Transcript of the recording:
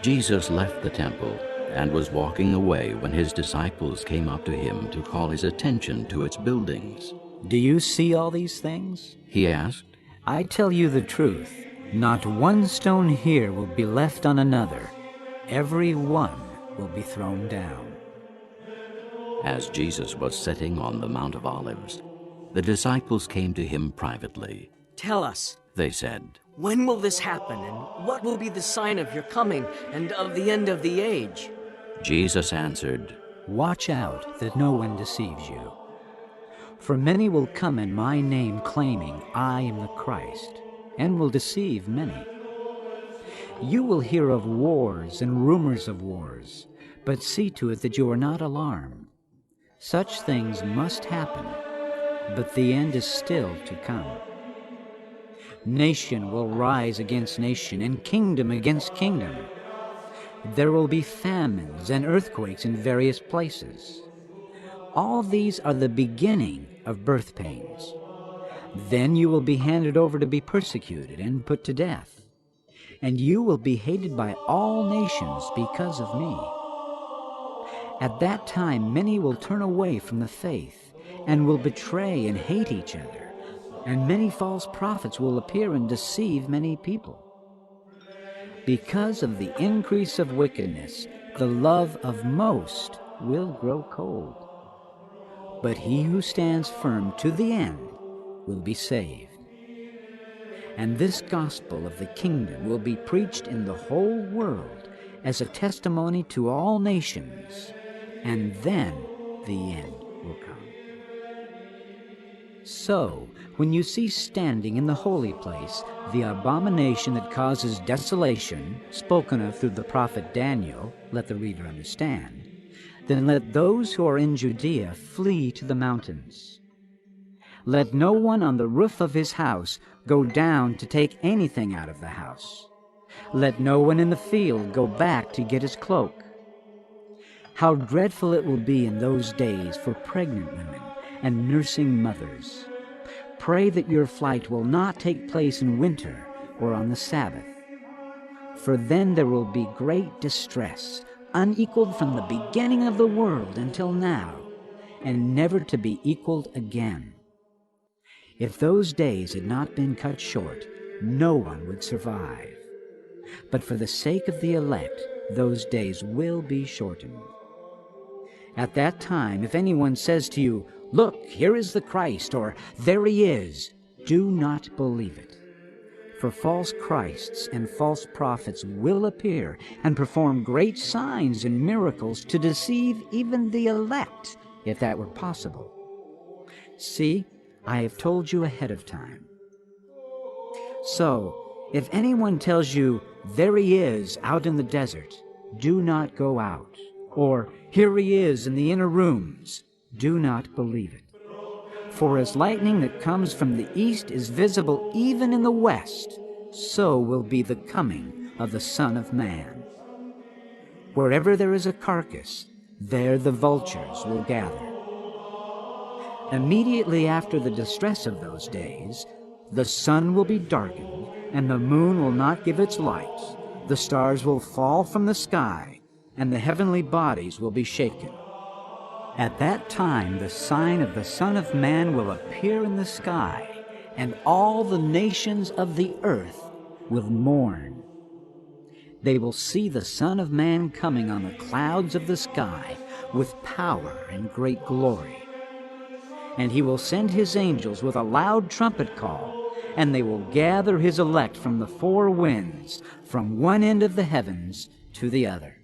Jesus left the temple and was walking away when his disciples came up to him to call his attention to its buildings. "Do you see all these things?" He asked. "I tell you the truth, not one stone here will be left on another. Every one will be thrown down." As Jesus was sitting on the Mount of Olives, the disciples came to him privately. "Tell us, They said, when will this happen, and what will be the sign of your coming and of the end of the age?" Jesus answered, "Watch out that no one deceives you. For many will come in my name claiming I am the Christ, and will deceive many. You will hear of wars and rumors of wars, but see to it that you are not alarmed. Such things must happen, but the end is still to come. Nation will rise against nation, and kingdom against kingdom. There will be famines and earthquakes in various places. All these are the beginning of birth pains. Then you will be handed over to be persecuted and put to death, and you will be hated by all nations because of me. At that time many will turn away from the faith and will betray and hate each other, and many false prophets will appear and deceive many people. Because of the increase of wickedness, the love of most will grow cold. But he who stands firm to the end will be saved. And this gospel of the kingdom will be preached in the whole world as a testimony to all nations, and then the end will come. So, when you see standing in the holy place the abomination that causes desolation, spoken of through the prophet Daniel, let the reader understand, then let those who are in Judea flee to the mountains. Let no one on the roof of his house go down to take anything out of the house. Let no one in the field go back to get his cloak. How dreadful it will be in those days for pregnant women and nursing mothers. Pray that your flight will not take place in winter or on the Sabbath, for then there will be great distress, unequaled from the beginning of the world until now, and never to be equaled again. If those days had not been cut short, no one would survive. But for the sake of the elect, those days will be shortened. At that time, if anyone says to you, 'Look, here is the Christ,' or 'There he is,' do not believe it. For false Christs and false prophets will appear and perform great signs and miracles to deceive even the elect, if that were possible. See, I have told you ahead of time. So, if anyone tells you, 'There he is out in the desert,' do not go out. Or, 'Here he is in the inner rooms,' do not believe it. For as lightning that comes from the east is visible even in the west, so will be the coming of the Son of Man. Wherever there is a carcass, there the vultures will gather. Immediately after the distress of those days, the sun will be darkened, and the moon will not give its light. The stars will fall from the sky, and the heavenly bodies will be shaken. At that time the sign of the Son of Man will appear in the sky, and all the nations of the earth will mourn. They will see the Son of Man coming on the clouds of the sky with power and great glory. And he will send his angels with a loud trumpet call, and they will gather his elect from the four winds, from one end of the heavens to the other.